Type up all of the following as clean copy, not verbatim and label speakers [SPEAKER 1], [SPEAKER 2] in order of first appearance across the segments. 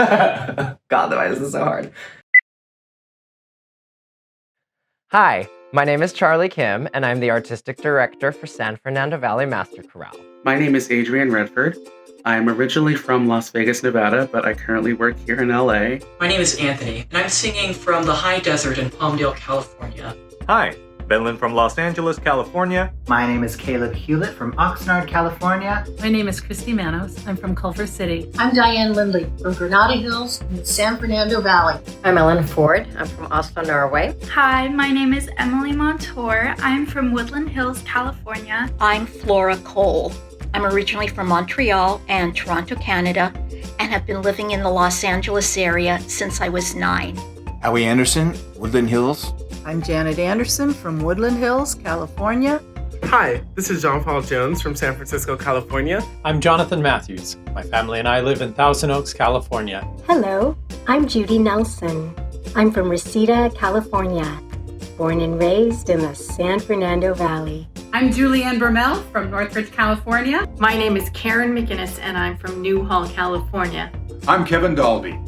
[SPEAKER 1] God, why is this so hard? Hi, my name is Charlie Kim, and I'm the Artistic Director for San Fernando Valley Master Chorale.
[SPEAKER 2] My name is Adrian Redford. I'm originally from Las Vegas, Nevada, but I currently work here in LA.
[SPEAKER 3] My name is Anthony, and I'm singing from the high desert in Palmdale, California.
[SPEAKER 4] Hi, Benlin from Los Angeles, California.
[SPEAKER 5] My name is Caleb Hewlett from Oxnard, California.
[SPEAKER 6] My name is Christy Manos. I'm from Culver City.
[SPEAKER 7] I'm Diane Lindley from Granada Hills in the San Fernando Valley.
[SPEAKER 8] I'm Ellen Ford. I'm from Oslo, Norway.
[SPEAKER 9] Hi, my name is Emily Montour. I'm from Woodland Hills, California.
[SPEAKER 10] I'm Flora Cole. I'm originally from Montreal and Toronto, Canada, and have been living in the Los Angeles area since I was 9.
[SPEAKER 11] Howie Anderson, Woodland Hills.
[SPEAKER 12] I'm Janet Anderson from Woodland Hills, California.
[SPEAKER 13] Hi, this is John Paul Jones from San Francisco, California.
[SPEAKER 14] I'm Jonathan Matthews. My family and I live in Thousand Oaks, California.
[SPEAKER 15] Hello, I'm Judy Nelson. I'm from Reseda, California, born and raised in the San Fernando Valley.
[SPEAKER 6] I'm Julianne Bermel from Northridge, California.
[SPEAKER 16] My name is Karen McInnes and I'm from Newhall, California.
[SPEAKER 17] I'm Kevin Dalby.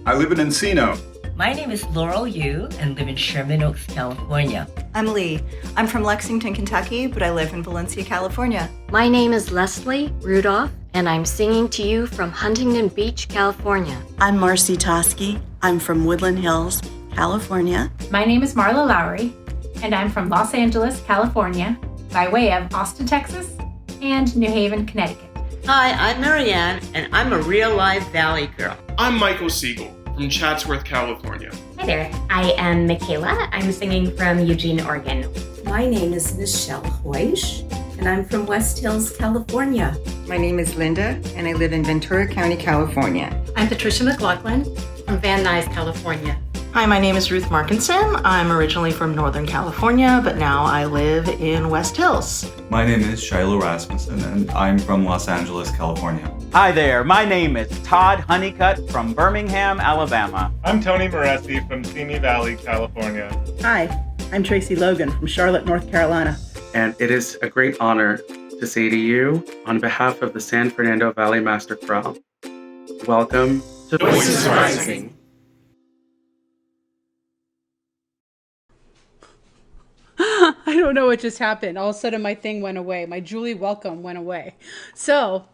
[SPEAKER 17] I live in Encino.
[SPEAKER 18] My name is Laurel Yu and live in Sherman Oaks, California.
[SPEAKER 19] I'm Lee. I'm from Lexington, Kentucky, but I live in Valencia, California.
[SPEAKER 20] My name is Leslie Rudolph, and I'm singing to you from Huntington Beach, California.
[SPEAKER 3] I'm Marcy Toski. I'm from Woodland Hills, California.
[SPEAKER 6] My name is Marla Lowry, and I'm from Los Angeles, California, by way of Austin, Texas, and New Haven, Connecticut.
[SPEAKER 2] Hi, I'm Marianne, and I'm a real-life Valley girl.
[SPEAKER 16] I'm Michael Siegel from Chatsworth, California.
[SPEAKER 5] Hi there, I am Michaela. I'm singing from Eugene, Oregon.
[SPEAKER 10] My name is Michelle Hoish, and I'm from West Hills, California.
[SPEAKER 11] My name is Linda, and I live in Ventura County, California.
[SPEAKER 6] I'm Patricia McLaughlin from Van Nuys, California.
[SPEAKER 12] Hi, my name is Ruth Markinson. I'm originally from Northern California, but now I live in West Hills.
[SPEAKER 20] My name is Shiloh Rasmussen, and I'm from Los Angeles, California.
[SPEAKER 9] Hi there, my name is Todd Honeycutt from Birmingham, Alabama.
[SPEAKER 4] I'm Tony Moresi from Simi Valley, California.
[SPEAKER 1] Hi, I'm Tracy Logan from Charlotte, North Carolina.
[SPEAKER 2] And it is a great honor to say to you, on behalf of the San Fernando Valley Master Chorale, welcome to
[SPEAKER 16] Voices Rising.
[SPEAKER 6] I don't know what just happened. All of a sudden my thing went away. My Julie welcome went away. So,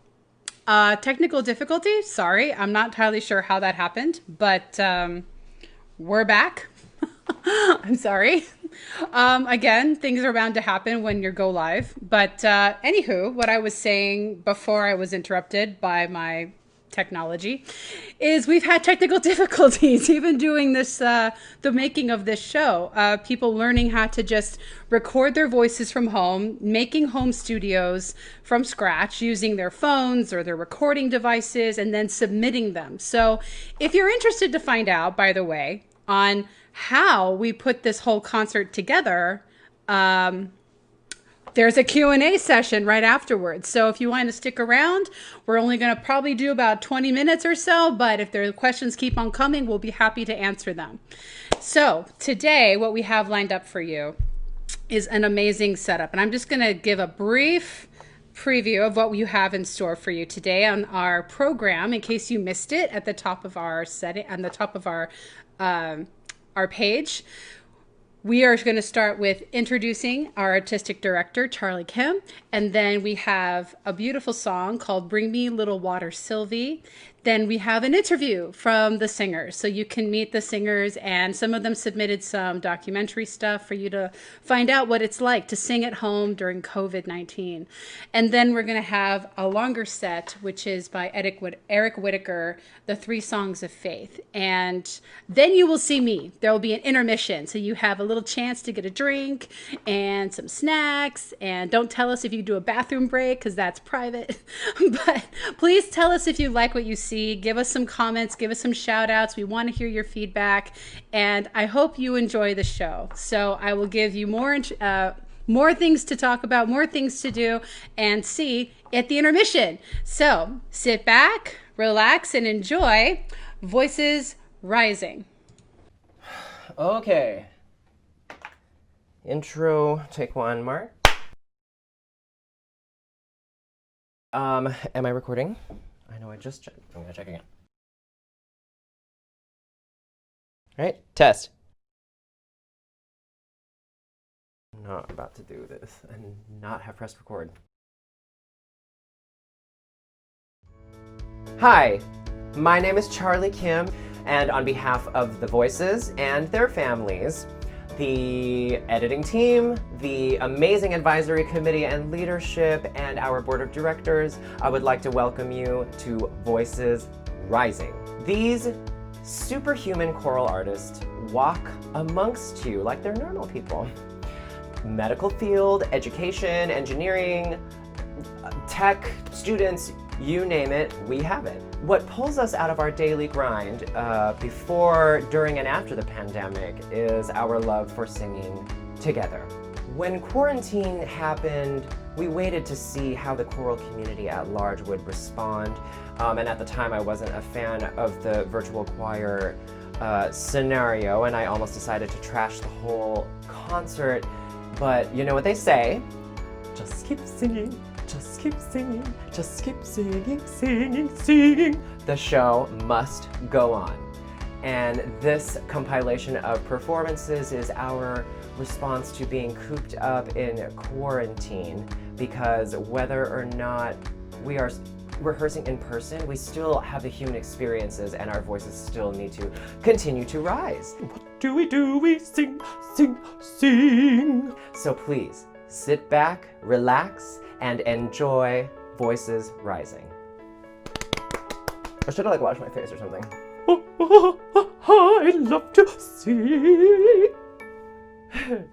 [SPEAKER 6] technical difficulty. Sorry. I'm not entirely sure how that happened, but we're back. I'm sorry. Again, things are bound to happen when you go live. But anywho, what I was saying before I was interrupted by my technology is we've had technical difficulties even doing this, the making of this show. People learning how to just record their voices from home, making home studios from scratch using their phones or their recording devices and then submitting them. So if you're interested to find out, by the way, on how we put this whole concert together, there's a Q&A session right afterwards. So if you want to stick around, we're only going to probably do about 20 minutes or so, but if the questions keep on coming, we'll be happy to answer them. So today, what we have lined up for you is an amazing setup. And I'm just going to give a brief preview of what you have in store for you today on our program, in case you missed it at the top of our setting, on the top of our page. We are going to start with introducing our artistic director, Charlie Kim, and then we have a beautiful song called Bring Me Little Water Sylvie. Then we have an interview from the singers, so you can meet the singers, and some of them submitted some documentary stuff for you to find out what it's like to sing at home during COVID-19. And then we're going to have a longer set, which is by Eric Whitaker, The Three Songs of Faith. And then you will see me. There will be an intermission, so you have a little chance to get a drink and some snacks. And don't tell us if you do a bathroom break, because that's private. But please tell us if you like what you see. Give us some comments, give us some shout outs. We want to hear your feedback, and I hope you enjoy the show. So I will give you more things to talk about, more things to do, and see at the intermission. So sit back, relax, and enjoy Voices Rising.
[SPEAKER 1] Okay. Intro, take one, Mark. Am I recording? I know I just checked. I'm going to check again. All right, test. I'm not about to do this and not have pressed record. Hi, my name is Charlie Kim, and on behalf of the voices and their families, the editing team, the amazing advisory committee and leadership, and our board of directors, I would like to welcome you to Voices Rising. These superhuman choral artists walk amongst you like they're normal people. Medical field, education, engineering, tech, students, you name it, we have it. What pulls us out of our daily grind before, during, and after the pandemic is our love for singing together. When quarantine happened, we waited to see how the choral community at large would respond. And at the time, I wasn't a fan of the virtual choir scenario, and I almost decided to trash the whole concert. But you know what they say, just keep singing, just keep singing, just keep singing, singing, singing. The show must go on. And this compilation of performances is our response to being cooped up in quarantine, because whether or not we are rehearsing in person, we still have the human experiences and our voices still need to continue to rise. What do? We sing, sing, sing. So please, sit back, relax, and enjoy Voices Rising. Or should I wash my face or something? I love to sing. Okay.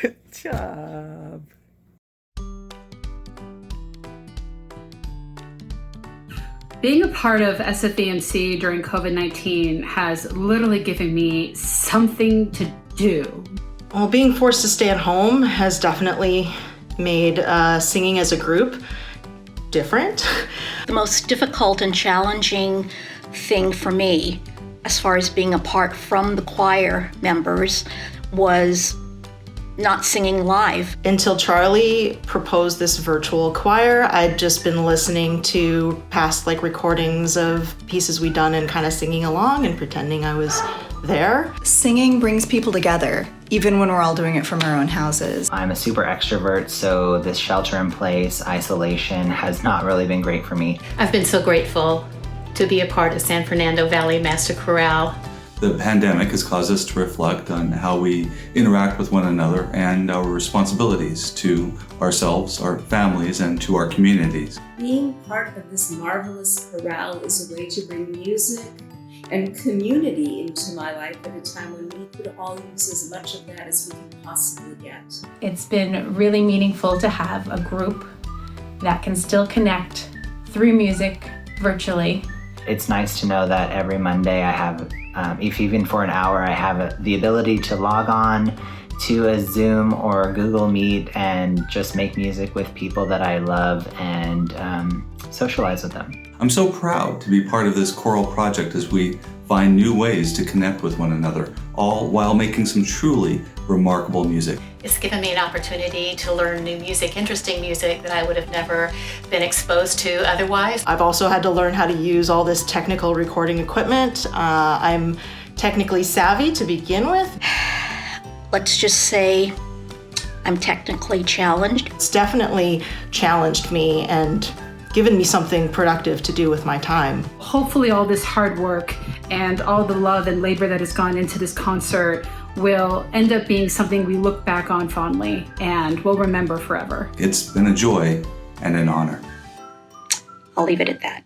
[SPEAKER 13] Good job.
[SPEAKER 6] Being a part of SFAMC during COVID-19 has literally given me something to do.
[SPEAKER 12] Well, being forced to stay at home has definitely made singing as a group different.
[SPEAKER 10] The most difficult and challenging thing for me, as far as being apart from the choir members, was not singing live.
[SPEAKER 12] Until Charlie proposed this virtual choir, I'd just been listening to past recordings of pieces we'd done and kind of singing along and pretending I was there.
[SPEAKER 19] Singing brings people together, even when we're all doing it from our own houses.
[SPEAKER 21] I'm a super extrovert, so this shelter-in-place isolation has not really been great for me.
[SPEAKER 22] I've been so grateful to be a part of San Fernando Valley Master Chorale.
[SPEAKER 23] The pandemic has caused us to reflect on how we interact with one another and our responsibilities to ourselves, our families, and to our communities.
[SPEAKER 24] Being part of this marvelous chorale is a way to bring music and community into my life at a time when we could all use as much of that as we can possibly get.
[SPEAKER 25] It's been really meaningful to have a group that can still connect through music virtually.
[SPEAKER 21] It's nice to know that every Monday I have, if even for an hour, I have the ability to log on to a Zoom or Google Meet and just make music with people that I love and socialize with them.
[SPEAKER 23] I'm so proud to be part of this choral project as we find new ways to connect with one another, all while making some truly remarkable music.
[SPEAKER 22] It's given me an opportunity to learn new music, interesting music that I would have never been exposed to otherwise.
[SPEAKER 12] I've also had to learn how to use all this technical recording equipment. I'm technically savvy to begin with.
[SPEAKER 10] Let's just say I'm technically challenged.
[SPEAKER 12] It's definitely challenged me and given me something productive to do with my time.
[SPEAKER 6] Hopefully all this hard work and all the love and labor that has gone into this concert will end up being something we look back on fondly and will remember forever.
[SPEAKER 23] It's been a joy and an honor.
[SPEAKER 10] I'll leave it at that.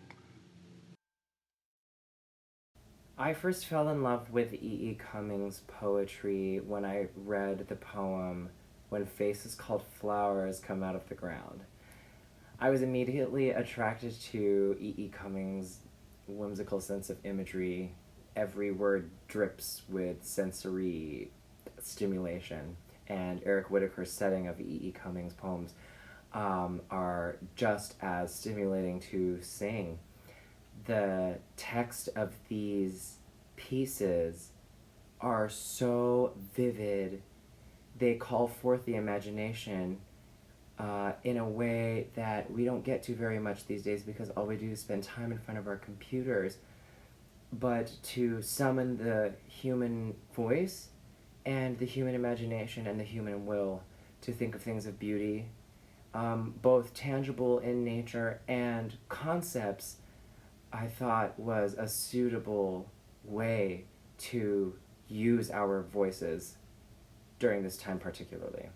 [SPEAKER 1] I first fell in love with E.E. Cummings' poetry when I read the poem When Faces Called Flowers Come Out of the Ground. I was immediately attracted to E.E. Cummings' whimsical sense of imagery. Every word drips with sensory stimulation, and Eric Whitacre's setting of E.E. Cummings' poems are just as stimulating to sing. The text of these pieces are so vivid. They call forth the imagination in a way that we don't get to very much these days because all we do is spend time in front of our computers. But to summon the human voice and the human imagination and the human will to think of things of beauty, both tangible in nature and concepts, I thought was a suitable way to use our voices during this time particularly.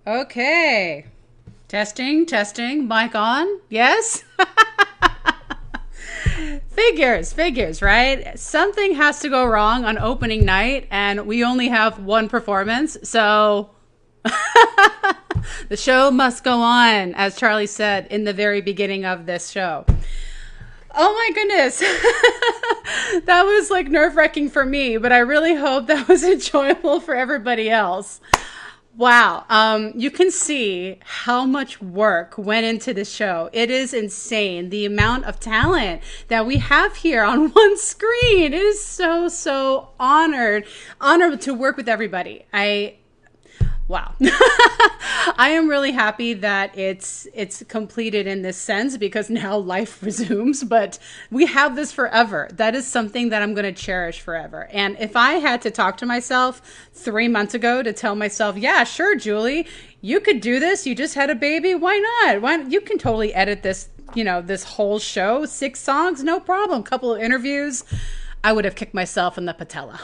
[SPEAKER 6] Okay. Testing. Mic on. Yes? Figures, right? Something has to go wrong on opening night, and we only have one performance, so the show must go on, as Charlie said in the very beginning of this show. Oh my goodness. That was like nerve-wracking for me, but I really hope that was enjoyable for everybody else. Wow. You can see how much work went into the show. It is insane, the amount of talent that we have here on one screen. It is so honored to work with everybody. Wow. I am really happy that it's completed in this sense, because now life resumes, but we have this forever. That is something that I'm going to cherish forever. And if I had to talk to myself 3 months ago to tell myself, yeah, sure, Julie, you could do this. You just had a baby. Why not? You can totally edit this, this whole show, 6 songs, no problem. Couple of interviews. I would have kicked myself in the patella.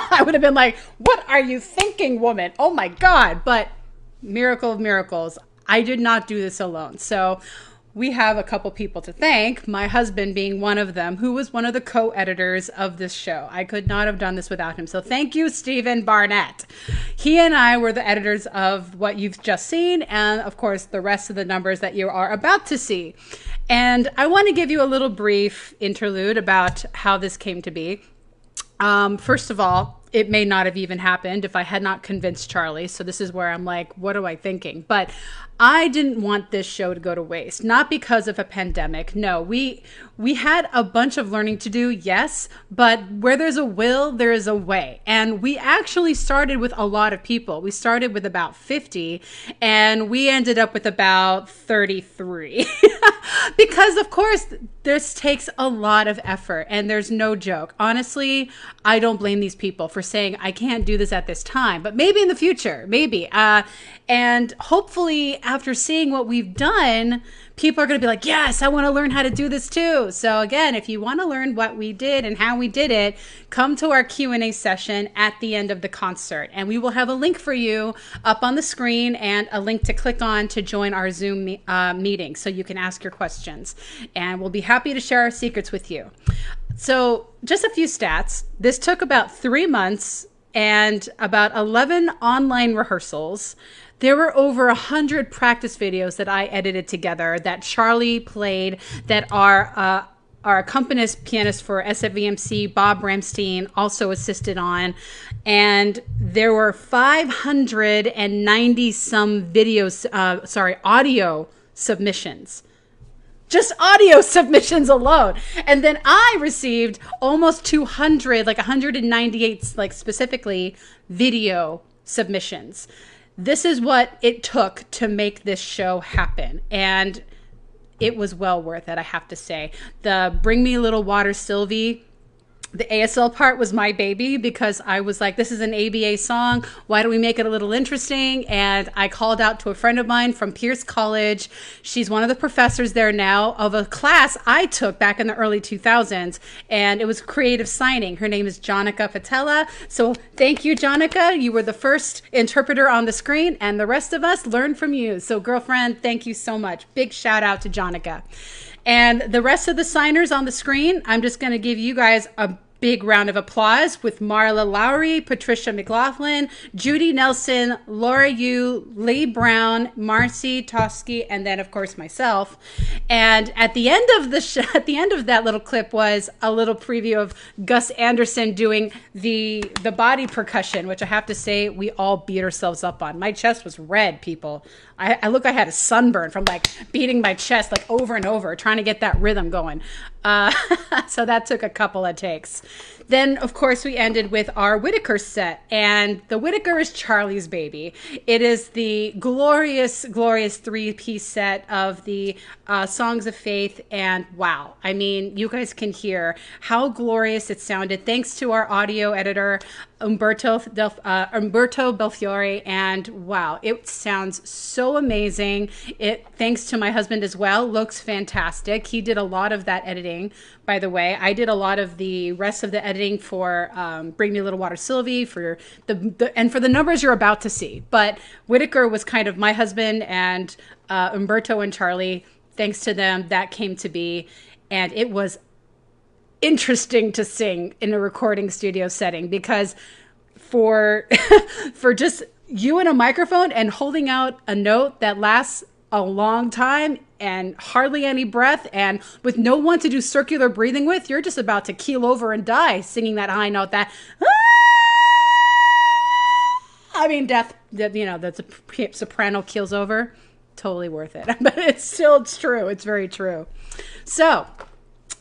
[SPEAKER 6] I would have been like, what are you thinking, woman? Oh my God. But miracle of miracles, I did not do this alone. So we have a couple people to thank, my husband being one of them, who was one of the co-editors of this show. I could not have done this without him. So thank you, Stephen Barnett. He and I were the editors of what you've just seen, and of course, the rest of the numbers that you are about to see. And I want to give you a little brief interlude about how this came to be. First of all, it may not have even happened if I had not convinced Charlie. So this is where I'm like, what am I thinking? But I didn't want this show to go to waste, not because of a pandemic. No, we had a bunch of learning to do, yes, but where there's a will, there is a way. And we actually started with a lot of people. We started with about 50, and we ended up with about 33. Because, of course, this takes a lot of effort, and there's no joke. Honestly, I don't blame these people for saying, I can't do this at this time, but maybe in the future, maybe. And hopefully, after seeing what we've done, people are going to be like, yes, I want to learn how to do this too. So again, if you want to learn what we did and how we did it, come to our Q&A session at the end of the concert. And we will have a link for you up on the screen and a link to click on to join our Zoom meeting so you can ask your questions. And we'll be happy to share our secrets with you. So just a few stats. This took about 3 months and about 11 online rehearsals. There were over 100 practice videos that I edited together that Charlie played, that our accompanist pianist for SFVMC, Bob Ramstein, also assisted on. And there were 590 some audio submissions. Just audio submissions alone. And then I received almost 200, like 198, like specifically video submissions. This is what it took to make this show happen. And it was well worth it, I have to say. The Bring Me a Little Water, Sylvie, the ASL part was my baby, because I was like, this is an ABA song. Why don't we make it a little interesting? And I called out to a friend of mine from Pierce College. She's one of the professors there now, of a class I took back in the early 2000s. And it was creative signing. Her name is Jonica Patella. So thank you, Jonica. You were the first interpreter on the screen, and the rest of us learned from you. So girlfriend, thank you so much. Big shout out to Jonica. And the rest of the signers on the screen, I'm just going to give you guys a big round of applause with Marla Lowry, Patricia McLaughlin, Judy Nelson, Laura Yu, Lee Brown, Marcy Tosky, and then of course myself. And at the end of at the end of that little clip was a little preview of Gus Anderson doing the body percussion, which I have to say we all beat ourselves up on. My chest was red, people. I look, I had a sunburn from like beating my chest like over and over, trying to get that rhythm going. So that took a couple of takes. Then, of course, we ended with our Whitaker set. And the Whitaker is Charlie's baby. It is the glorious, glorious 3-piece set of the Songs of Faith. And wow, I mean, you guys can hear how glorious it sounded. Thanks to our audio editor, Umberto Belfiore. And wow, it sounds so amazing. Thanks to my husband as well, looks fantastic. He did a lot of that editing, by the way. I did a lot of the rest of the editing editing for Bring Me a Little Water Sylvie, for and for the numbers you're about to see. But Whitaker was kind of my husband, and Umberto and Charlie, thanks to them, that came to be. And it was interesting to sing in a recording studio setting, because for just you and a microphone and holding out a note that lasts a long time and hardly any breath, and with no one to do circular breathing with, you're just about to keel over and die singing that high note, that I mean, death, you know, that's a soprano keels over. Totally worth it. But it's true. It's very true. So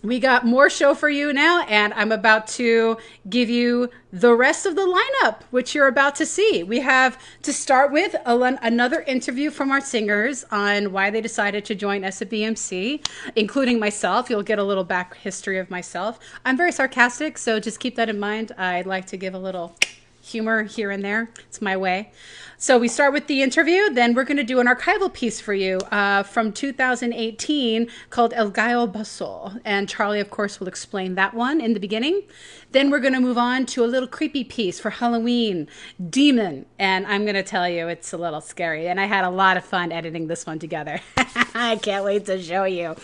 [SPEAKER 6] we got more show for you now, and I'm about to give you the rest of the lineup, which you're about to see. We have, to start with, another interview from our singers on why they decided to join SFVMC, including myself. You'll get a little back history of myself. I'm very sarcastic, so just keep that in mind. I'd like to give a little humor here and there. It's my way. So we start with the interview, then we're going to do an archival piece for you from 2018 called El Gallo Basso. And Charlie, of course, will explain that one in the beginning. Then we're going to move on to a little creepy piece for Halloween, Demon. And I'm going to tell you, it's a little scary. And I had a lot of fun editing this one together. I can't wait to show you.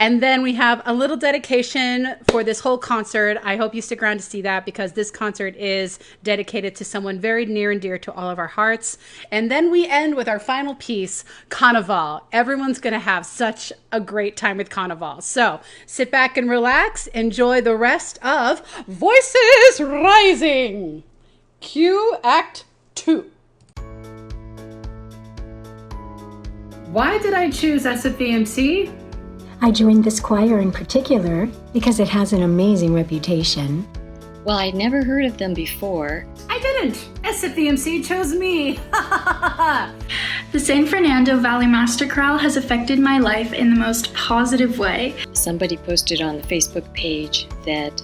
[SPEAKER 6] And then we have a little dedication for this whole concert. I hope you stick around to see that, because this concert is dedicated to someone very near and dear to all of our hearts. And then we end with our final piece, Carnival. Everyone's going to have such a great time with Carnival. So sit back and relax. Enjoy the rest of Voices Rising. Cue Act 2.
[SPEAKER 25] Why did I choose SFVMC?
[SPEAKER 7] I joined this choir in particular because it has an amazing reputation.
[SPEAKER 20] Well, I'd never heard of them before.
[SPEAKER 25] I didn't. SFVMC chose me.
[SPEAKER 9] The San Fernando Valley Master Chorale has affected my life in the most positive way.
[SPEAKER 20] Somebody posted on the Facebook page that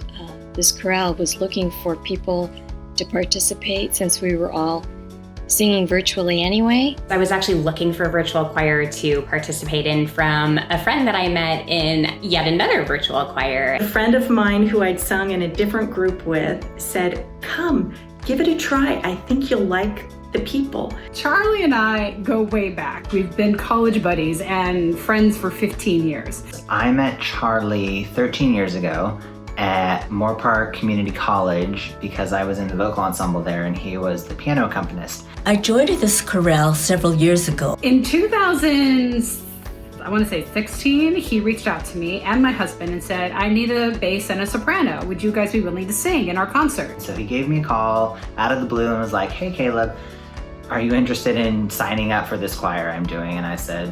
[SPEAKER 20] this chorale was looking for people to participate, since we were all singing virtually anyway.
[SPEAKER 5] I was actually looking for a virtual choir to participate in from a friend that I met in yet another virtual choir.
[SPEAKER 16] A friend of mine who I'd sung in a different group with said, "Come, give it a try. I think you'll like the people."
[SPEAKER 25] Charlie and I go way back. We've been college buddies and friends for 15 years.
[SPEAKER 21] I met Charlie 13 years ago at Moore Park Community College because I was in the vocal ensemble there and he was the piano accompanist.
[SPEAKER 18] I joined this chorale several years ago.
[SPEAKER 25] In 2016, he reached out to me and my husband and said, "I need a bass and a soprano. Would you guys be willing to sing in our concert?"
[SPEAKER 21] So he gave me a call out of the blue and was like, "Hey Caleb, are you interested in signing up for this choir I'm doing?" And I said,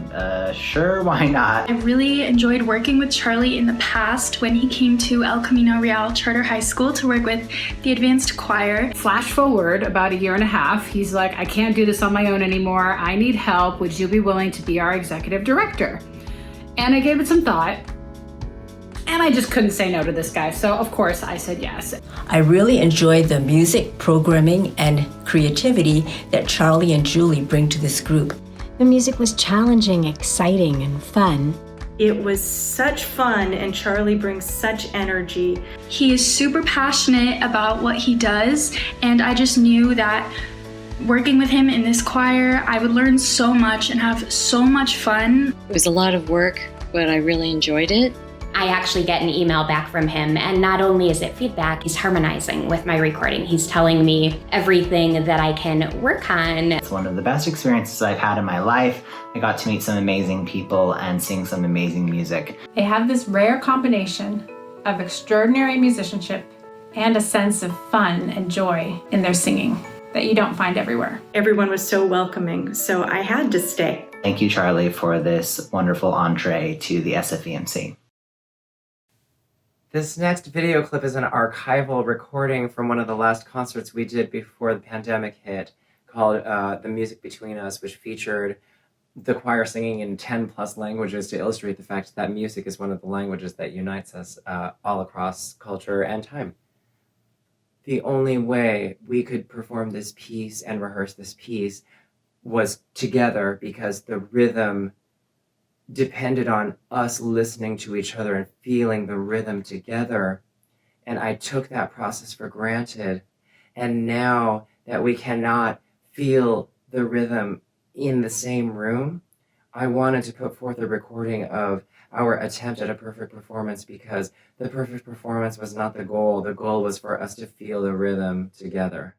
[SPEAKER 21] sure, why not?
[SPEAKER 9] I really enjoyed working with Charlie in the past when he came to El Camino Real Charter High School to work with the advanced choir.
[SPEAKER 25] Flash forward about a year and a half, he's like, "I can't do this on my own anymore. I need help. Would you be willing to be our executive director?" And I gave it some thought. And I just couldn't say no to this guy, so of course I said yes.
[SPEAKER 18] I really enjoy the music, programming, and creativity that Charlie and Julie bring to this group.
[SPEAKER 7] The music was challenging, exciting, and fun.
[SPEAKER 16] It was such fun, and Charlie brings such energy.
[SPEAKER 9] He is super passionate about what he does, and I just knew that working with him in this choir, I would learn so much and have so much fun.
[SPEAKER 20] It was a lot of work, but I really enjoyed it.
[SPEAKER 5] I actually get an email back from him, and not only is it feedback, he's harmonizing with my recording. He's telling me everything that I can work on.
[SPEAKER 21] It's one of the best experiences I've had in my life. I got to meet some amazing people and sing some amazing music.
[SPEAKER 25] They have this rare combination of extraordinary musicianship and a sense of fun and joy in their singing that you don't find everywhere.
[SPEAKER 16] Everyone was so welcoming, so I had to stay.
[SPEAKER 21] Thank you, Charlie, for this wonderful entree to the SFVMC.
[SPEAKER 1] This next video clip is an archival recording from one of the last concerts we did before the pandemic hit, called The Music Between Us, which featured the choir singing in 10 plus languages to illustrate the fact that music is one of the languages that unites us all across culture and time. The only way we could perform this piece and rehearse this piece was together, because the rhythm depended on us listening to each other and feeling the rhythm together. and I took that process for granted. And now that we cannot feel the rhythm in the same room, I wanted to put forth a recording of our attempt at a perfect performance, because the perfect performance was not the goal. The goal was for us to feel the rhythm together.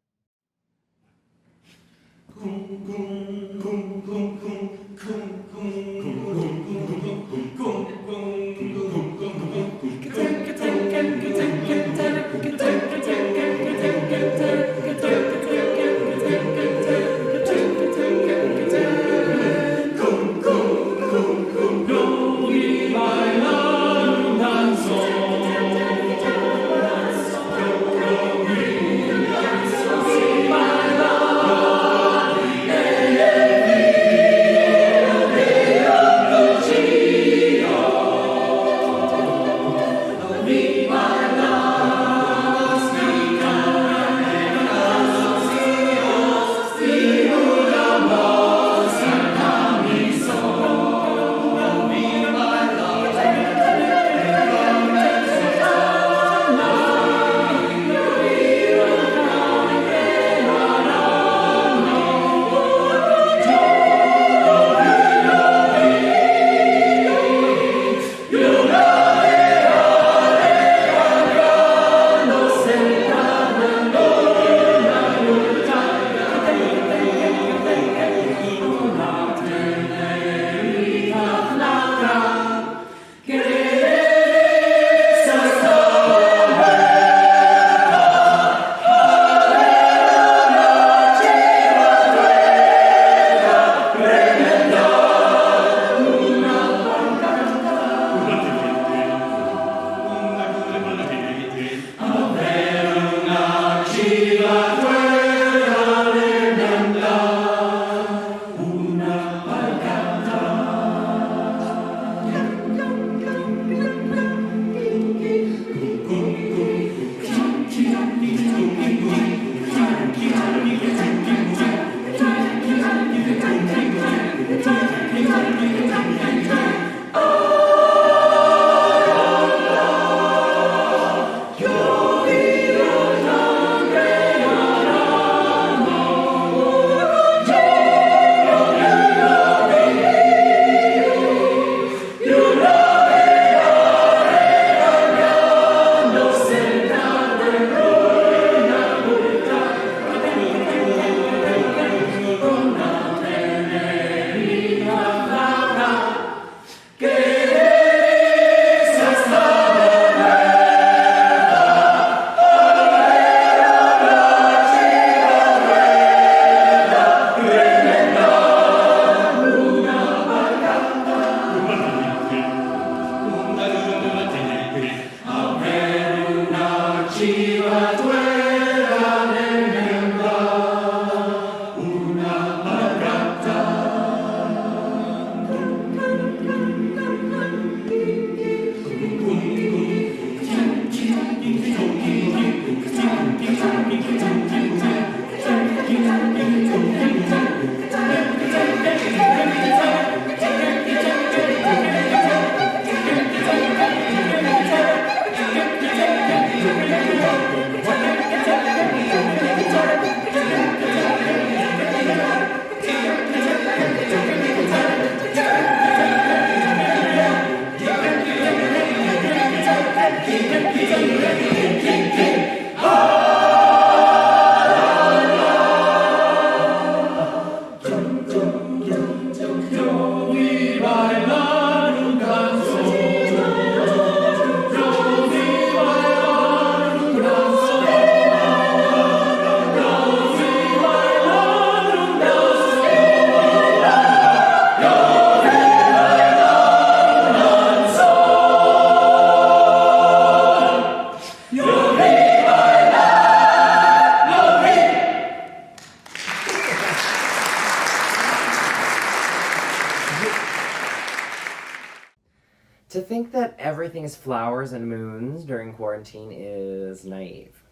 [SPEAKER 1] To think that everything is flowers and moons during quarantine is naive.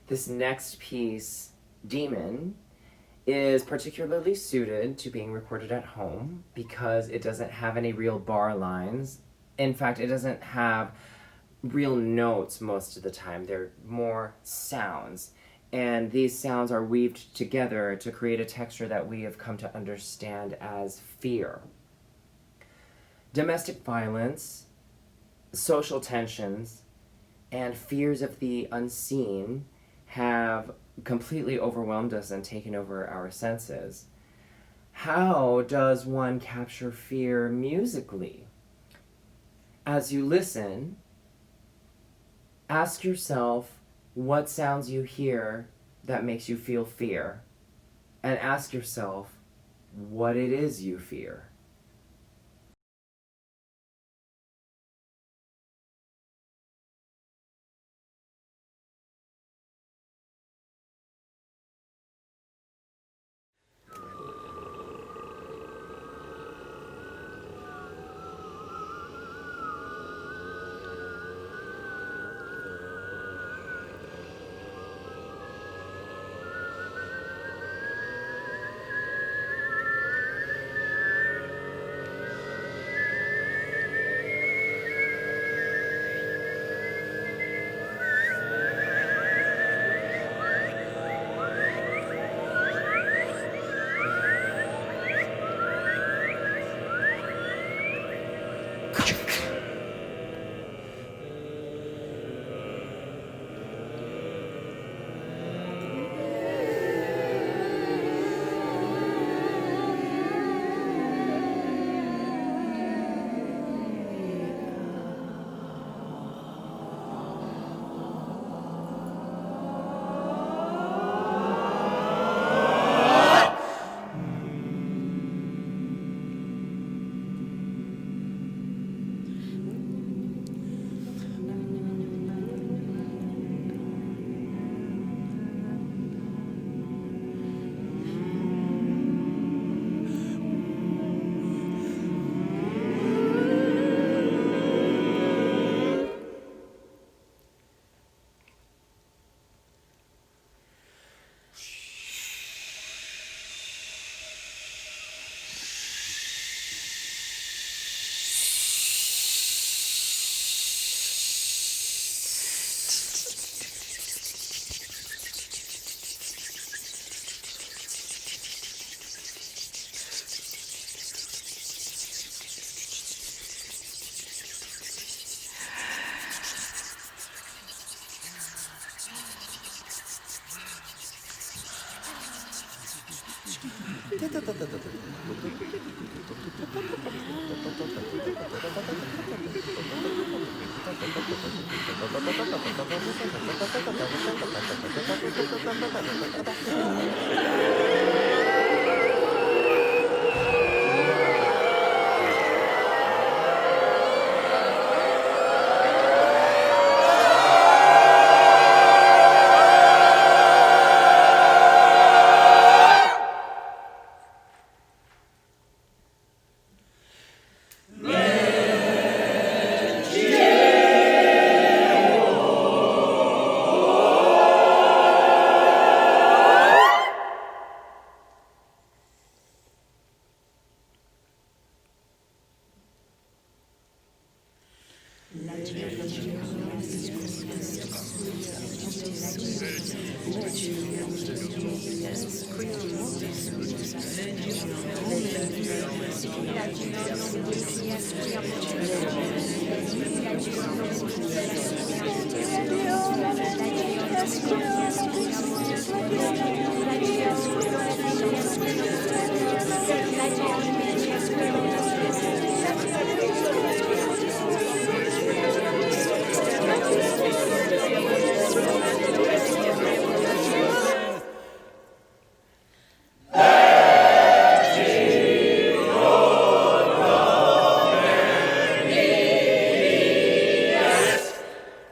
[SPEAKER 1] This next piece, Demon, is particularly suited to being recorded at home because it doesn't have any real bar lines. In fact, it doesn't have real notes most of the time. They're more sounds. And these sounds are weaved together to create a texture that we have come to understand as fear. Domestic violence, social tensions, and fears of the unseen have completely overwhelmed us and taken over our senses. How does one capture fear musically? As you listen, ask yourself what sounds you hear that makes you feel fear, and ask yourself what it is you fear.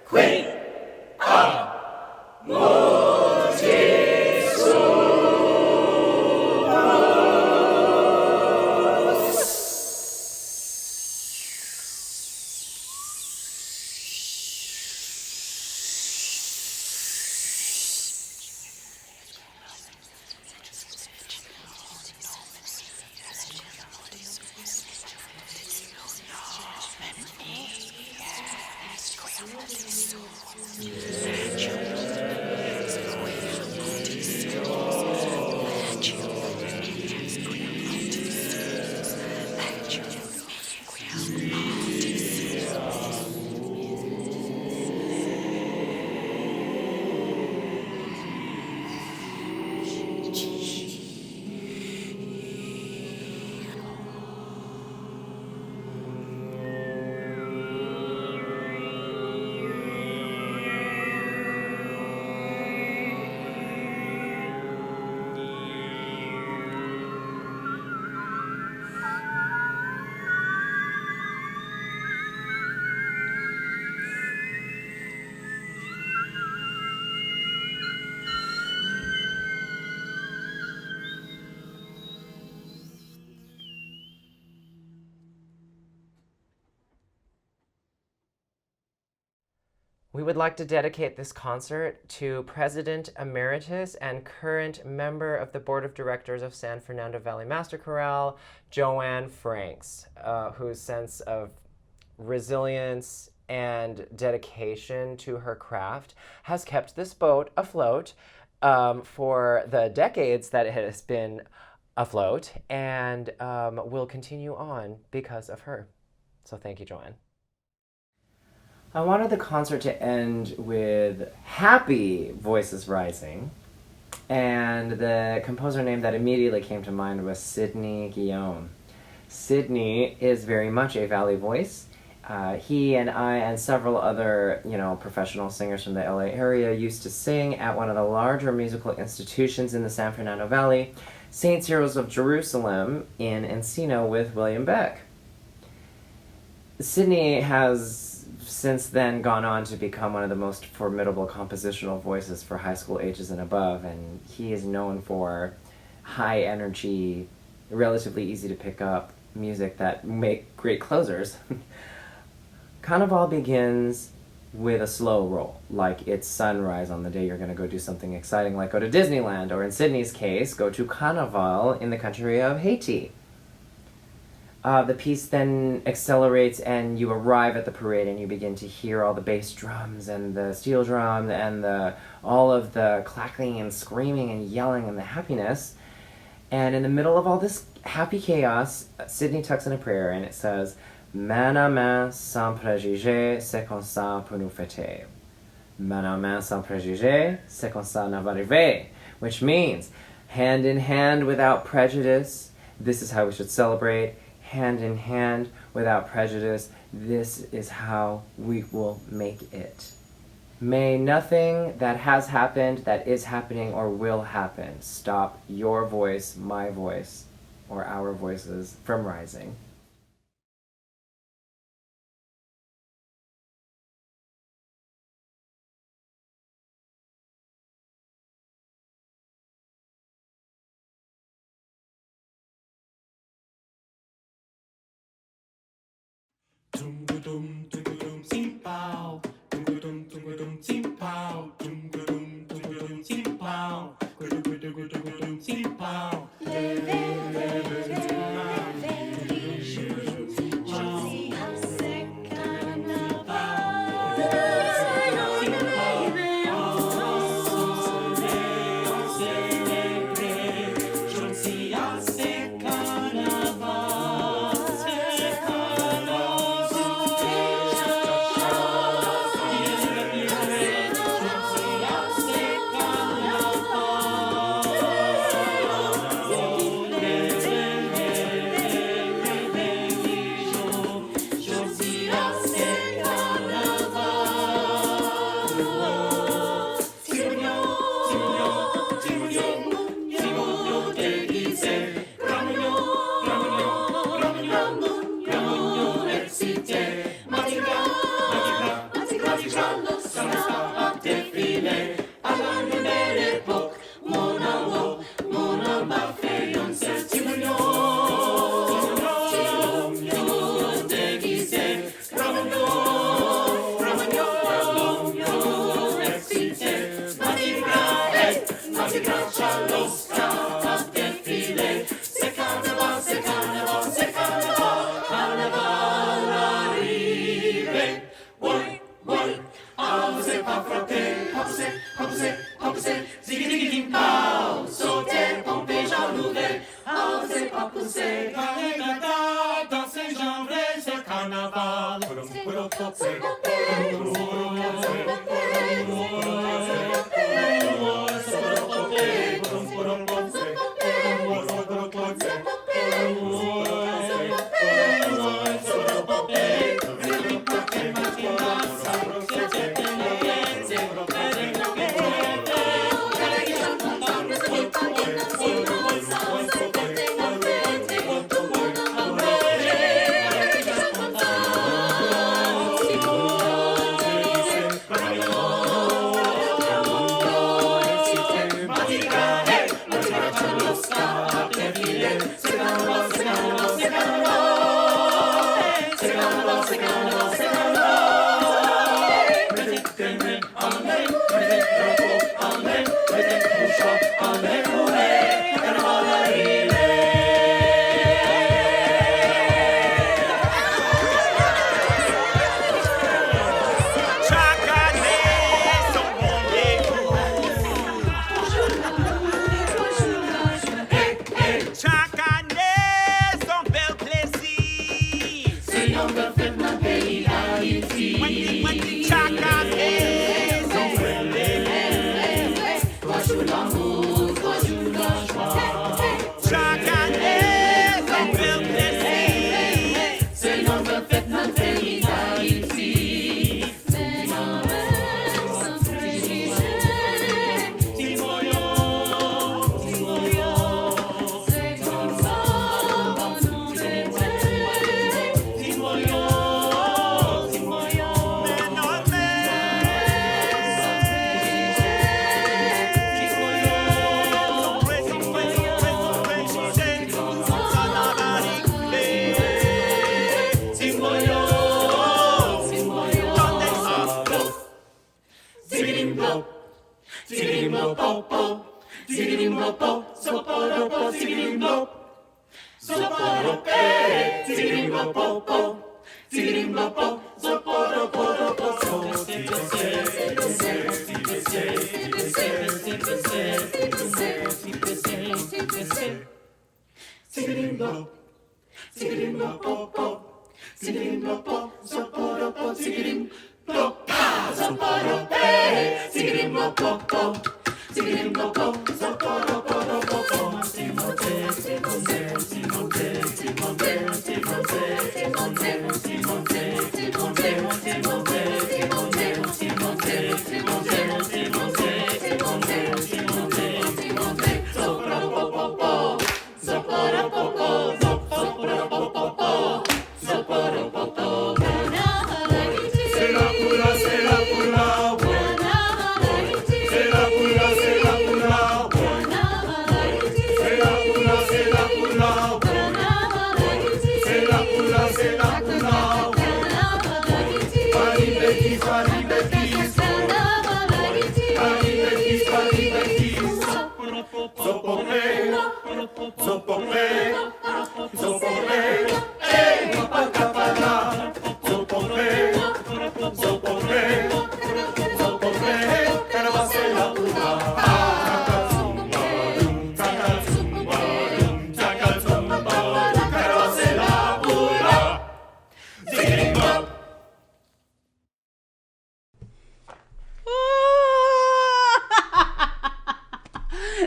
[SPEAKER 3] Queen of Moon.
[SPEAKER 1] We would like to dedicate this concert to President Emeritus and current member of the Board of Directors of San Fernando Valley Master Chorale, Joanne Franks, whose sense of resilience and dedication to her craft has kept this boat afloat for the decades that it has been afloat, and will continue on because of her. So thank you, Joanne. I wanted the concert to end with happy Voices Rising, and the composer name that immediately came to mind was Sidney Guillaume. Sidney is very much a Valley voice. He and I and several other, professional singers from the LA area used to sing at one of the larger musical institutions in the San Fernando Valley, St. Cyril's of Jerusalem in Encino with William Beck. Sidney has since then gone on to become one of the most formidable compositional voices for high school ages and above, and he is known for high energy, relatively easy to pick up music that make great closers. Carnival begins with a slow roll, like it's sunrise on the day you're going to go do something exciting, like go to Disneyland, or in Sydney's case, go to Carnival in the country of Haiti. The piece then accelerates and you arrive at the parade and you begin to hear all the bass drums and the steel drum and all of the clacking and screaming and yelling and the happiness. And in the middle of all this happy chaos, Sidney tucks in a prayer and it says, Main à main sans préjugés, c'est comme ça pour nous fêter. Main à main sans préjugés, c'est comme ça nous va arriver. Which means, hand in hand without prejudice, this is how we should celebrate. Hand in hand, without prejudice, this is how we will make it. May nothing that has happened, that is happening, or will happen stop your voice, my voice, or our voices from rising.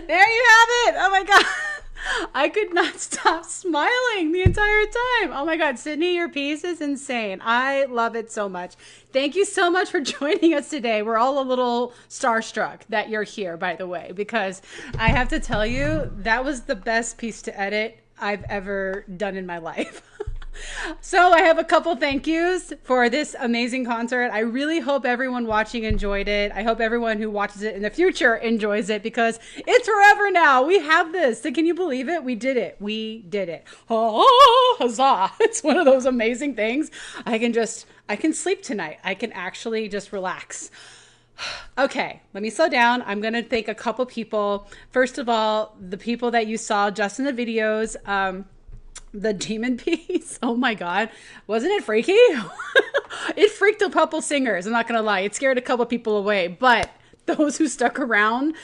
[SPEAKER 6] There you have it. Oh my God. I could not stop smiling the entire time. Oh my God, Sydney, your piece is insane. I love it so much. Thank you so much for joining us today. We're all a little starstruck that you're here, by the way, because I have to tell you, that was the best piece to edit I've ever done in my life. So I have a couple thank yous for this amazing concert. I really hope everyone watching enjoyed it. I hope everyone who watches it in the future enjoys it because it's forever now. We have this. So can you believe it? We did it. We did it. Oh, huzzah. It's one of those amazing things. I can sleep tonight. I can actually just relax. Okay, let me slow down. I'm going to thank a couple people. First of all, the people that you saw just in the videos, the demon piece. Oh my God. Wasn't it freaky? It freaked a couple singers. I'm not going to lie. It scared a couple people away, but those who stuck around,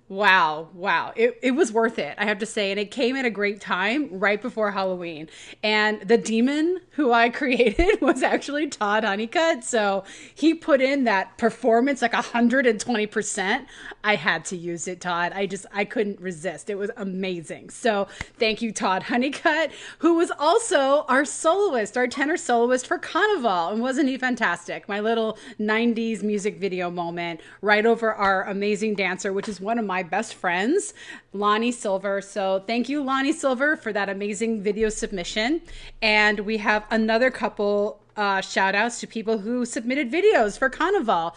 [SPEAKER 6] wow. It was worth it, I have to say. And it came at a great time right before Halloween. And the demon who I created was actually Todd Honeycutt. So he put in that performance like 120%. I had to use it, Todd. I couldn't resist. It was amazing. So thank you, Todd Honeycutt, who was also our soloist, our tenor soloist for Carnival. And wasn't he fantastic? My little 90s music video moment right over our amazing dancer, which is one of my best friends, Lonnie Silver. So thank you, Lonnie Silver, for that amazing video submission. And we have another couple shout outs to people who submitted videos for Carnival.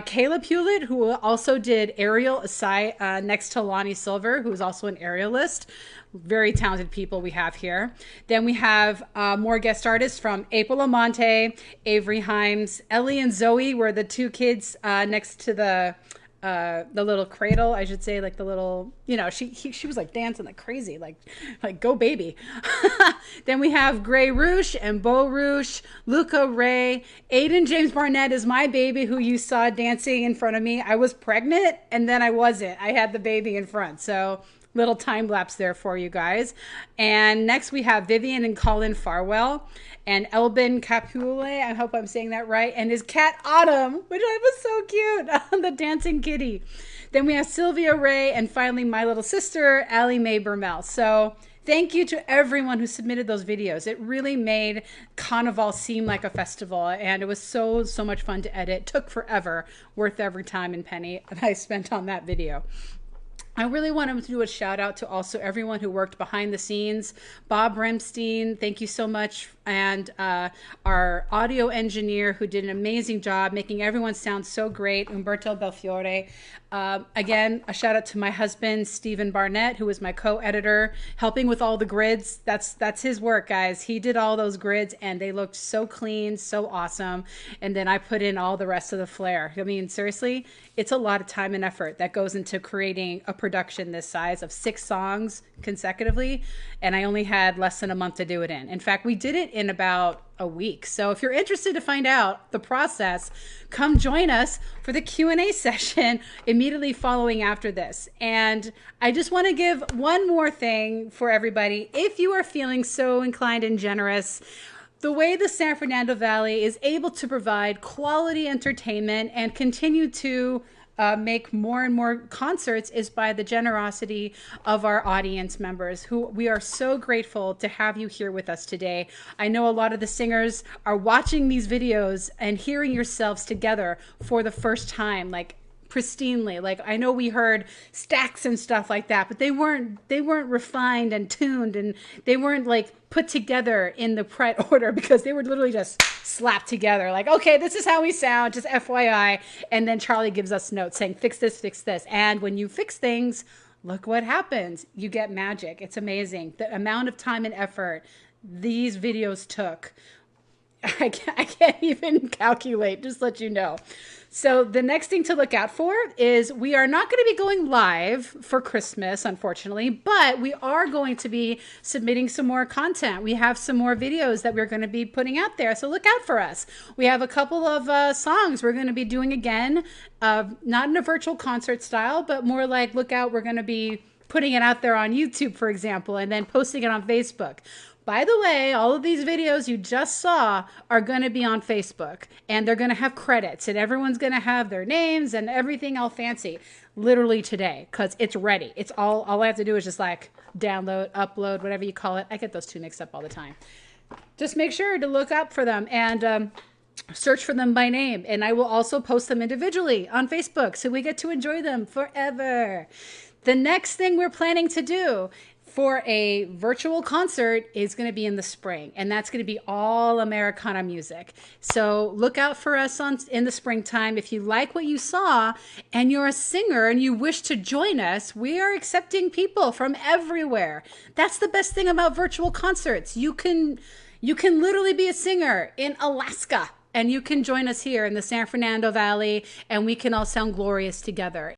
[SPEAKER 6] Caleb Hewlett, who also did aerial aside next to Lonnie Silver, who's also an aerialist. Very talented people we have here. Then we have more guest artists from April Lamonte, Avery Himes, Ellie and Zoe were the two kids next to the little cradle, I should say, like the little, she was like dancing like crazy, like go baby. Then we have Gray Roosh and Beau Roosh, Luca Ray, Aiden James Barnett is my baby who you saw dancing in front of me. I was pregnant and then I wasn't. I had the baby in front. So little time lapse there for you guys. And next we have Vivian and Colin Farwell and Elbin Capule, I hope I'm saying that right, and his cat Autumn, which I was so cute, the dancing kitty. Then we have Sylvia Ray and finally my little sister, Allie Mae Bermel. So thank you to everyone who submitted those videos. It really made Carnival seem like a festival, and it was so much fun to edit. It took forever, worth every time and penny that I spent on that video. I really want to do a shout out to also everyone who worked behind the scenes. Bob Remstein, thank you so much. And our audio engineer who did an amazing job making everyone sound so great, Umberto Belfiore. Again, a shout out to my husband, Stephen Barnett, who is my co-editor, helping with all the grids. That's his work, guys. He did all those grids and they looked so clean, so awesome. And then I put in all the rest of the flair. I mean, seriously, it's a lot of time and effort that goes into creating a production this size of 6 songs consecutively. And I only had less than a month to do it in. In fact, we did it in about a week. So if you're interested to find out the process, come join us for the Q&A session immediately following after this. And I just want to give one more thing for everybody. If you are feeling so inclined and generous, the way the San Fernando Valley is able to provide quality entertainment and continue to make more and more concerts is by the generosity of our audience members, who we are so grateful to have you here with us today. I know a lot of the singers are watching these videos and hearing yourselves together for the first time, like pristinely. Like, I know we heard stacks and stuff like that, but they weren't refined and tuned, and they weren't like put together in the right order, because they were literally just slapped together. Like, okay, this is how we sound, just FYI. And then Charlie gives us notes saying, fix this, fix this. And when you fix things, look what happens. You get magic. It's amazing. The amount of time and effort these videos took, I can't even calculate, just let you know. So the next thing to look out for is we are not going to be going live for Christmas, unfortunately, but we are going to be submitting some more content. We have some more videos that we're going to be putting out there, so look out for us. We have a couple of songs we're going to be doing again, not in a virtual concert style, but more like, look out, we're going to be putting it out there on YouTube, for example, and then posting it on Facebook. By the way, all of these videos you just saw are going to be on Facebook, and they're going to have credits, and everyone's going to have their names and everything all fancy literally today, because it's ready. It's all I have to do is just like download, upload, whatever you call it. I get those two mixed up all the time. Just make sure to look up for them and search for them by name. And I will also post them individually on Facebook, so we get to enjoy them forever. The next thing we're planning to do for a virtual concert is going to be in the spring, and that's going to be all Americana music. So look out for us in the springtime. If you like what you saw and you're a singer and you wish to join us, we are accepting people from everywhere. That's the best thing about virtual concerts. You can literally be a singer in Alaska, and you can join us here in the San Fernando Valley, and we can all sound glorious together.